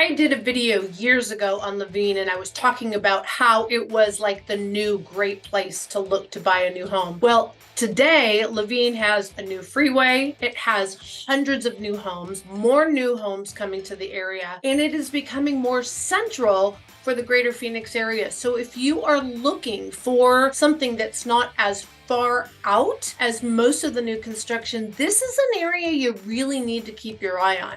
I did a video years ago on Laveen, and I was talking about how it was like the new great place to look to buy a new home. Well, today, Laveen has a new freeway. It has hundreds of new homes, more new homes coming to the area, and it is becoming more central for the greater Phoenix area. So if you are looking for something that's not as far out as most of the new construction, this is an area you really need to keep your eye on.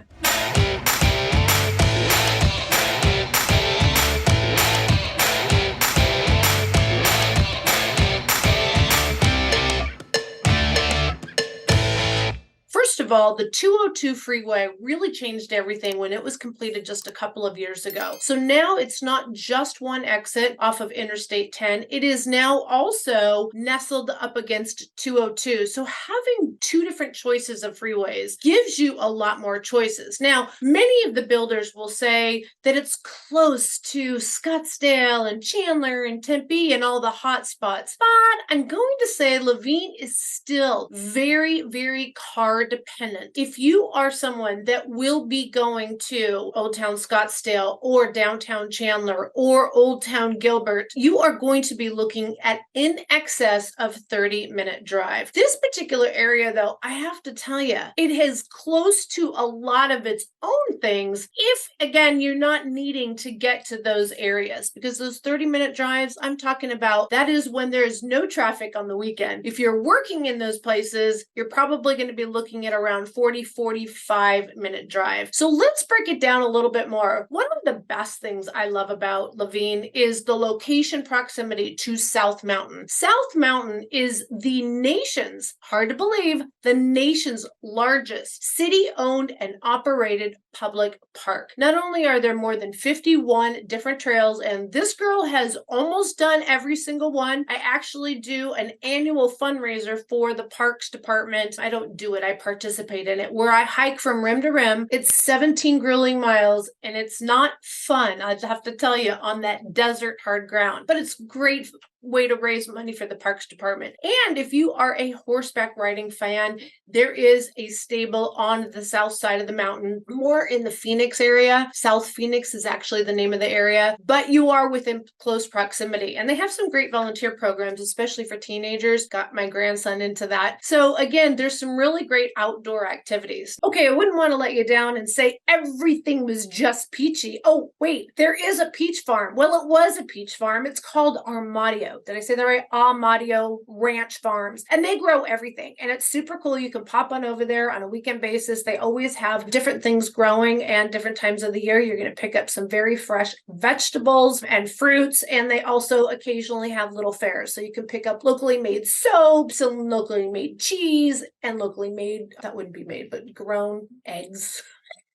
First of all, the 202 freeway really changed everything when it was completed just a couple of years ago. So now it's not just one exit off of Interstate 10. It is now also nestled up against 202. So having two different choices of freeways gives you a lot more choices. Now, many of the builders will say that it's close to Scottsdale and Chandler and Tempe and all the hot spots, but I'm going to say Laveen is still very, very car dependent. If you are someone that will be going to Old Town Scottsdale or downtown Chandler or Old Town Gilbert, you are going to be looking at in excess of 30-minute drive. This particular area, though, I have to tell you, it is close to a lot of its own things if, again, you're not needing to get to those areas, because those 30-minute drives I'm talking about, that is when there's no traffic on the weekend. If you're working in those places, you're probably going to be looking at around 45-minute drive. So let's break it down a little bit more. One of the best things I love about Laveen is the location proximity to South Mountain. South Mountain is the nation's, hard to believe, the nation's largest city-owned and operated public park. Not only are there more than 51 different trails, and this girl has almost done every single one. I actually do an annual fundraiser for the Parks Department. I don't do it, I participate in it, where I hike from rim to rim. It's 17 grueling miles, and it's not fun, I have to tell you, on that desert hard ground, but it's great way to raise money for the Parks Department. And if you are a horseback riding fan, there is a stable on the south side of the mountain, more in the Phoenix area. South Phoenix is actually the name of the area, but you are within close proximity. And they have some great volunteer programs, especially for teenagers. Got my grandson into that. So again, there's some really great outdoor activities. Okay, I wouldn't want to let you down and say everything was just peachy. Oh, wait, there is a peach farm. Well, it was a peach farm. It's called Armadio. Did I say that right? Armadio Ranch Farms. And they grow everything. And it's super cool. You can pop on over there on a weekend basis. They always have different things growing, and different times of the year you're going to pick up some very fresh vegetables and fruits. And they also occasionally have little fairs. So you can pick up locally made soaps and locally made cheese and locally made, that wouldn't be made, but grown eggs.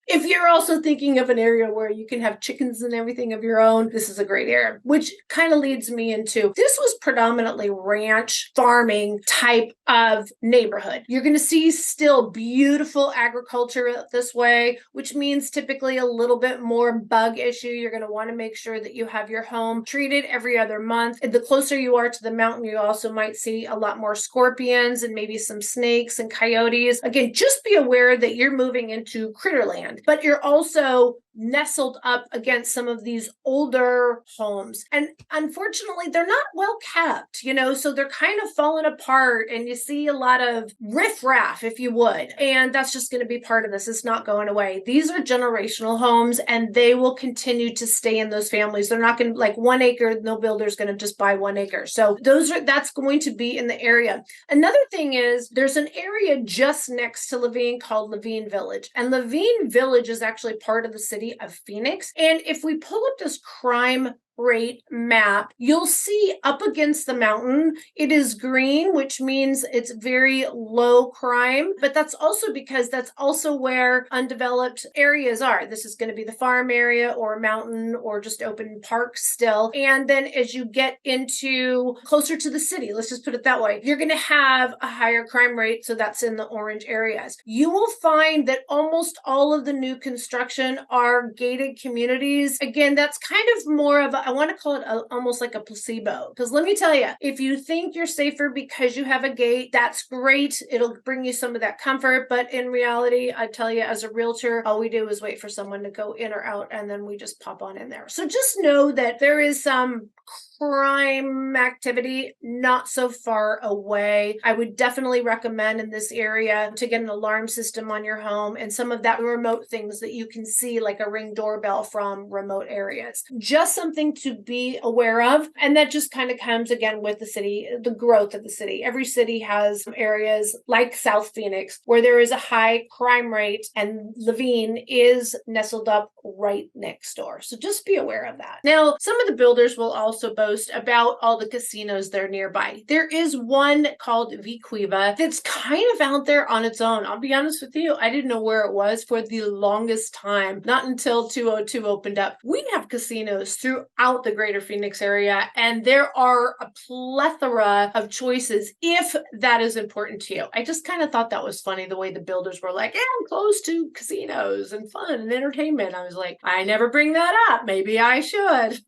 If you're also thinking of an area where you can have chickens and everything of your own, this is a great area, which kind of leads me into, this was predominantly ranch farming type of neighborhood. You're going to see still beautiful agriculture this way, which means typically a little bit more bug issue. You're going to want to make sure that you have your home treated every other month. And the closer you are to the mountain, you also might see a lot more scorpions and maybe some snakes and coyotes. Again, just be aware that you're moving into Critterland, but you're also nestled up against some of these older homes. And unfortunately, they're not well kept, so they're kind of falling apart, and you see a lot of riffraff, if you would. And that's just going to be part of this. It's not going away. These are generational homes, and they will continue to stay in those families. They're not going to, like 1 acre, no builder's going to just buy 1 acre. So that's going to be in the area. Another thing is there's an area just next to Laveen called Laveen Village. And Laveen Village is actually part of the city of Phoenix. And if we pull up this crime rate map, you'll see up against the mountain, it is green, which means it's very low crime. But that's also because that's also where undeveloped areas are. This is going to be the farm area or mountain or just open parks still. And then as you get into closer to the city, let's just put it that way, you're going to have a higher crime rate. So that's in the orange areas. You will find that almost all of the new construction are gated communities. Again, that's kind of more of I want to call it almost like a placebo. Because let me tell you, if you think you're safer because you have a gate, that's great. It'll bring you some of that comfort. But in reality, I tell you, as a realtor, all we do is wait for someone to go in or out, and then we just pop on in there. So just know that there is some crime activity not so far away. I would definitely recommend in this area to get an alarm system on your home and some of that remote things that you can see, like a Ring doorbell from remote areas. Just something to be aware of. And that just kind of comes again with the city, the growth of the city. Every city has areas like South Phoenix where there is a high crime rate, and Laveen is nestled up right next door. So just be aware of that. Now, some of the builders will also boast about all the casinos that are nearby. There is one called Vicuiva that's kind of out there on its own. I'll be honest with you, I didn't know where it was for the longest time, not until 202 opened up. We have casinos throughout the greater Phoenix area, and there are a plethora of choices if that is important to you. I just kind of thought that was funny, the way the builders were like, yeah, I'm close to casinos and fun and entertainment. I was like, I never bring that up. Maybe I should.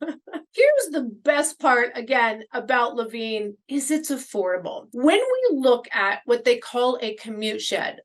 Here's the best part, again, about Laveen is it's affordable. When we look at what they call a commute shed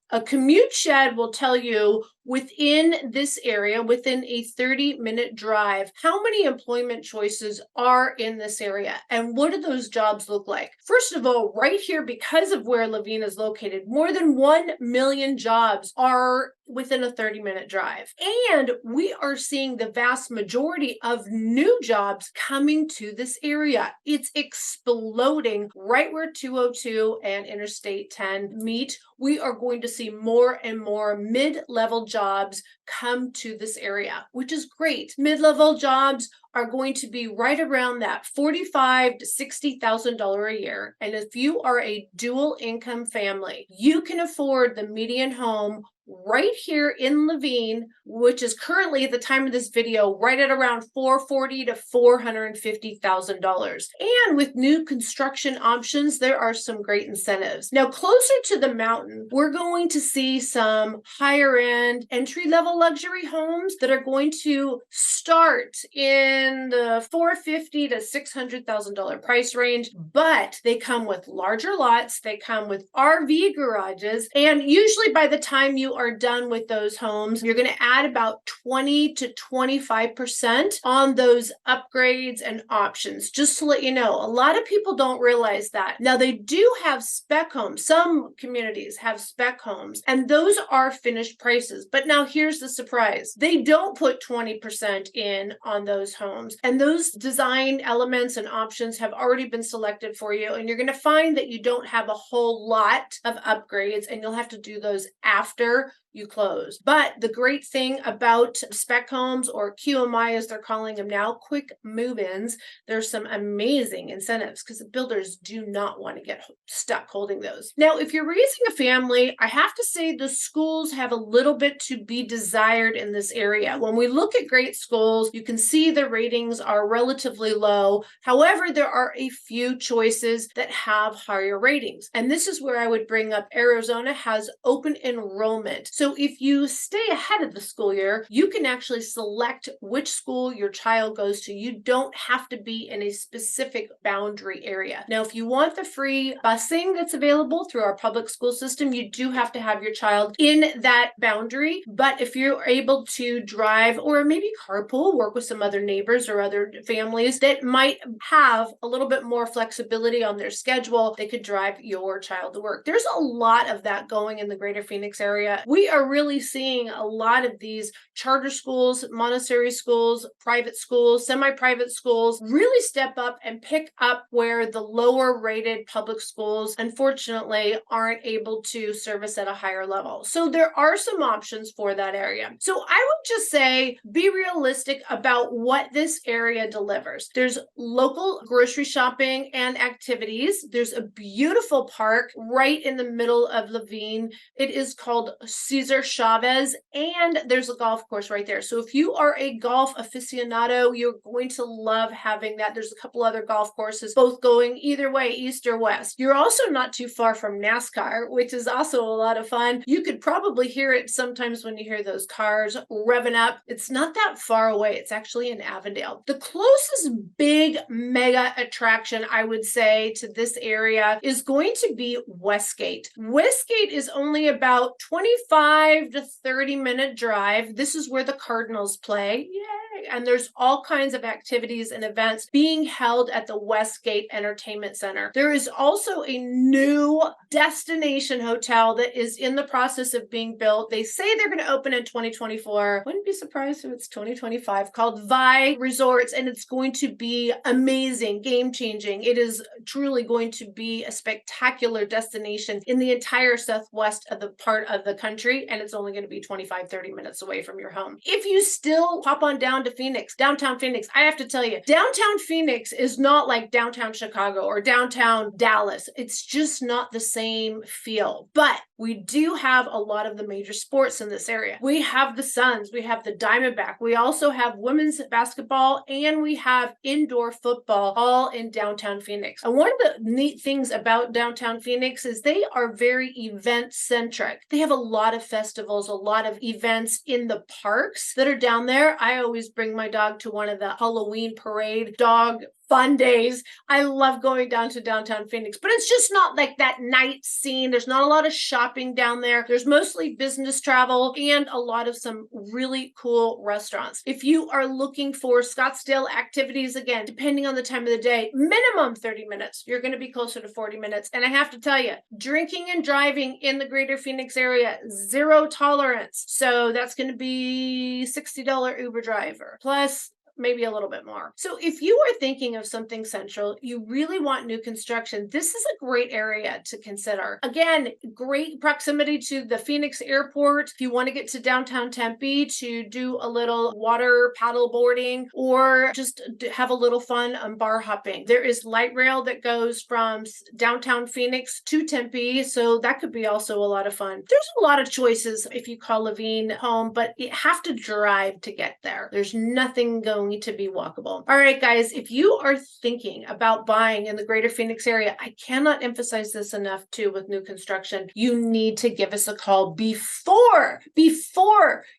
will tell you within this area, within a 30-minute drive, how many employment choices are in this area and what do those jobs look like? First of all, right here, because of where Laveen is located, more than 1 million jobs are within a 30-minute drive. And we are seeing the vast majority of new jobs coming to this area. It's exploding right where 202 and Interstate 10 meet. We are going to see more and more mid-level jobs come to this area, which is great. Mid-level jobs are going to be right around that $45,000 to $60,000 a year. And if you are a dual income family, you can afford the median home right here in Laveen, which is currently at the time of this video right at around $440,000 to $450,000. And with new construction options, there are some great incentives. Now, closer to the mountain, we're going to see some higher end entry-level luxury homes that are going to start in the $450,000 to $600,000 price range, but they come with larger lots, they come with RV garages, and usually by the time you are done with those homes, you're going to add about 20 to 25% on those upgrades and options. Just to let you know, a lot of people don't realize that. Now, they do have spec homes. Some communities have spec homes, and those are finished prices. But now here's the surprise. They don't put 20% in on those homes, and those design elements and options have already been selected for you, and you're going to find that you don't have a whole lot of upgrades, and you'll have to do those after you close. But the great thing about spec homes, or QMI as they're calling them now, quick move-ins, there's some amazing incentives because the builders do not want to get stuck holding those. Now, if you're raising a family, I have to say the schools have a little bit to be desired in this area. When we look at great schools, you can see the ratings are relatively low. However, there are a few choices that have higher ratings. And this is where I would bring up Arizona has open enrollment. So if you stay ahead of the school year, you can actually select which school your child goes to. You don't have to be in a specific boundary area. Now, if you want the free busing that's available through our public school system, you do have to have your child in that boundary. But if you're able to drive or maybe carpool, work with some other neighbors or other families that might have a little bit more flexibility on their schedule, they could drive your child to work. There's a lot of that going in the greater Phoenix area. We are really seeing a lot of these charter schools, Montessori schools, private schools, semi-private schools really step up and pick up where the lower rated public schools, unfortunately, aren't able to service at a higher level. So there are some options for that area. So I would just say, be realistic about what this area delivers. There's local grocery shopping and activities. There's a beautiful park right in the middle of Laveen. It is called Cesar Chavez, and there's a golf course right there. So if you are a golf aficionado, you're going to love having that. There's a couple other golf courses, both going either way, east or west. You're also not too far from NASCAR, which is also a lot of fun. You could probably hear it sometimes when you hear those cars revving up. It's not that far away. It's actually in Avondale. The closest big mega attraction, I would say, to this area is going to be Westgate. Westgate is only about 25 to 30-minute drive. This is where the Cardinals play. Yay! And there's all kinds of activities and events being held at the Westgate Entertainment Center. There is also a new destination hotel that is in the process of being built. They say they're going to open in 2024. Wouldn't be surprised if it's 2025, called Vi Resorts, and it's going to be amazing, game-changing. It is truly going to be a spectacular destination in the entire southwest of the part of the country, and it's only going to be 25, 30 minutes away from your home. If you still hop on down to Phoenix, downtown Phoenix, I have to tell you, downtown Phoenix is not like downtown Chicago or downtown Dallas. It's just not the same feel. But we do have a lot of the major sports in this area. We have the Suns, we have the Diamondback, we also have women's basketball, and we have indoor football, all in downtown Phoenix. And one of the neat things about downtown Phoenix is they are very event-centric. They have a lot of festivals, a lot of events in the parks that are down there. I always bring my dog to one of the Halloween parade dog fun days. I love going down to downtown Phoenix, but it's just not like that night scene. There's not a lot of shopping down there. There's mostly business travel and a lot of some really cool restaurants. If you are looking for Scottsdale activities, again, depending on the time of the day, minimum 30 minutes. You're going to be closer to 40 minutes. And I have to tell you, drinking and driving in the greater Phoenix area, zero tolerance. So that's going to be $60 Uber driver plus maybe a little bit more. So if you are thinking of something central, you really want new construction, this is a great area to consider. Again, great proximity to the Phoenix airport. If you want to get to downtown Tempe to do a little water paddle boarding or just have a little fun bar hopping. There is light rail that goes from downtown Phoenix to Tempe, so that could be also a lot of fun. There's a lot of choices if you call Laveen home, but you have to drive to get there. There's nothing going to be walkable. All right, guys, if you are thinking about buying in the greater Phoenix area, I cannot emphasize this enough too with new construction. You need to give us a call before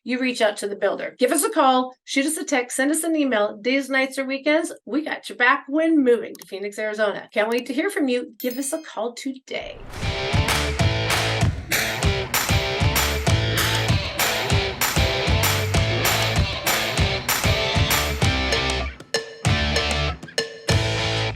you reach out to the builder. Give us a call, shoot us a text, send us an email, days, nights, or weekends. We got your back when moving to Phoenix, Arizona. Can't wait to hear from you. Give us a call today.